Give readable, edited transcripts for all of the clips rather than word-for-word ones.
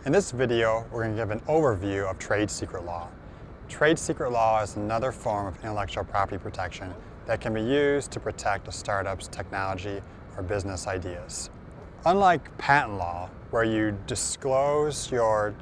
In this video, we're going to give an overview of trade secret law. Trade secret law is another form of intellectual property protection that can be used to protect a startup's technology or business ideas. Unlike patent law, where you disclose your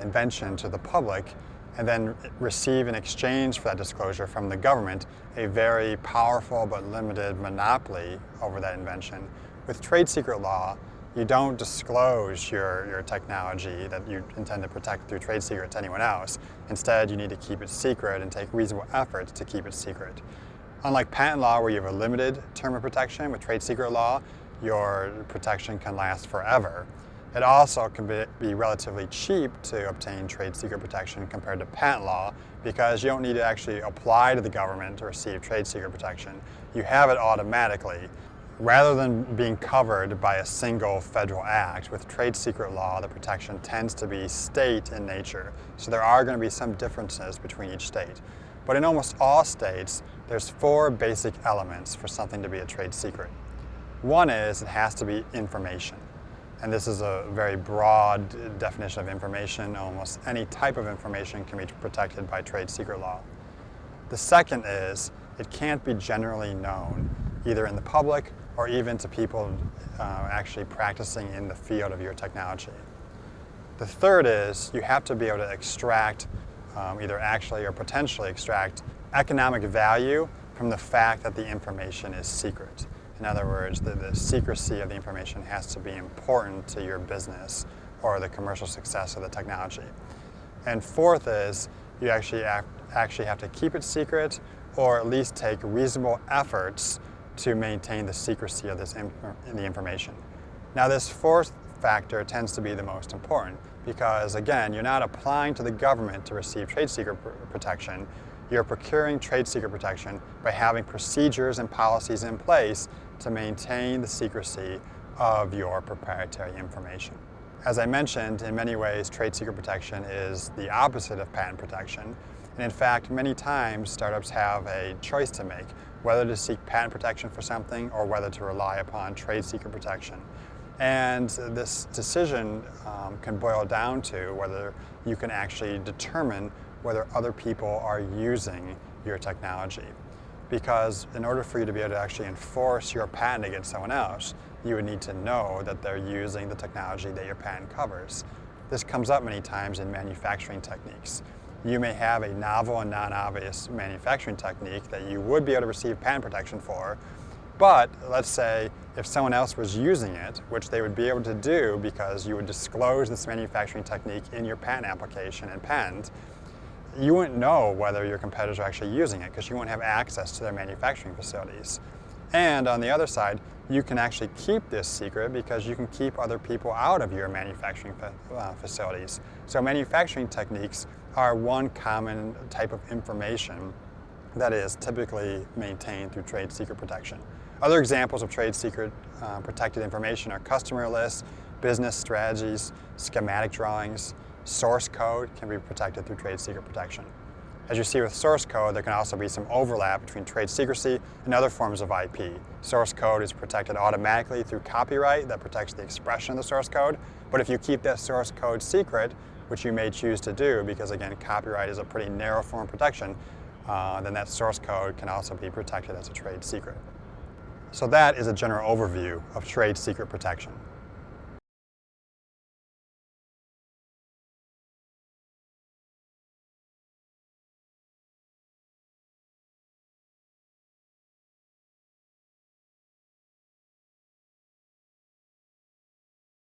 invention to the public and then receive in exchange for that disclosure from the government a very powerful but limited monopoly over that invention, with trade secret law, you don't disclose your technology that you intend to protect through trade secret to anyone else. Instead, you need to keep it secret and take reasonable efforts to keep it secret. Unlike patent law, where you have a limited term of protection, with trade secret law, your protection can last forever. It also can be relatively cheap to obtain trade secret protection compared to patent law because you don't need to actually apply to the government to receive trade secret protection. You have it automatically. Rather than being covered by a single federal act, with trade secret law, the protection tends to be state in nature. So there are going to be some differences between each state. But in almost all states, there's 4 basic elements for something to be a trade secret. One is it has to be information. And this is a very broad definition of information. Almost any type of information can be protected by trade secret law. The second is it can't be generally known, either in the public or even to people actually practicing in the field of your technology. The third is you have to be able to extract, either actually or potentially extract, economic value from the fact that the information is secret. In other words, the secrecy of the information has to be important to your business or the commercial success of the technology. And fourth is you actually have to keep it secret or at least take reasonable efforts to maintain the secrecy of the information. Now, this fourth factor tends to be the most important because, again, you're not applying to the government to receive trade secret protection. You're procuring trade secret protection by having procedures and policies in place to maintain the secrecy of your proprietary information. As I mentioned, in many ways, trade secret protection is the opposite of patent protection. And in fact, many times startups have a choice to make, whether to seek patent protection for something or whether to rely upon trade secret protection. And this decision can boil down to whether you can actually determine whether other people are using your technology. Because in order for you to be able to actually enforce your patent against someone else, you would need to know that they're using the technology that your patent covers. This comes up many times in manufacturing techniques. You may have a novel and non-obvious manufacturing technique that you would be able to receive patent protection for, but let's say if someone else was using it, which they would be able to do because you would disclose this manufacturing technique in your patent application and patent, you wouldn't know whether your competitors are actually using it because you won't have access to their manufacturing facilities. And on the other side, you can actually keep this secret because you can keep other people out of your manufacturing facilities. So manufacturing techniques are one common type of information that is typically maintained through trade secret protection. Other examples of trade secret protected information are customer lists, business strategies, schematic drawings. Source code can be protected through trade secret protection. As you see with source code, there can also be some overlap between trade secrecy and other forms of IP. Source code is protected automatically through copyright that protects the expression of the source code, but if you keep that source code secret, which you may choose to do because, again, copyright is a pretty narrow form of protection, then that source code can also be protected as a trade secret. So that is a general overview of trade secret protection.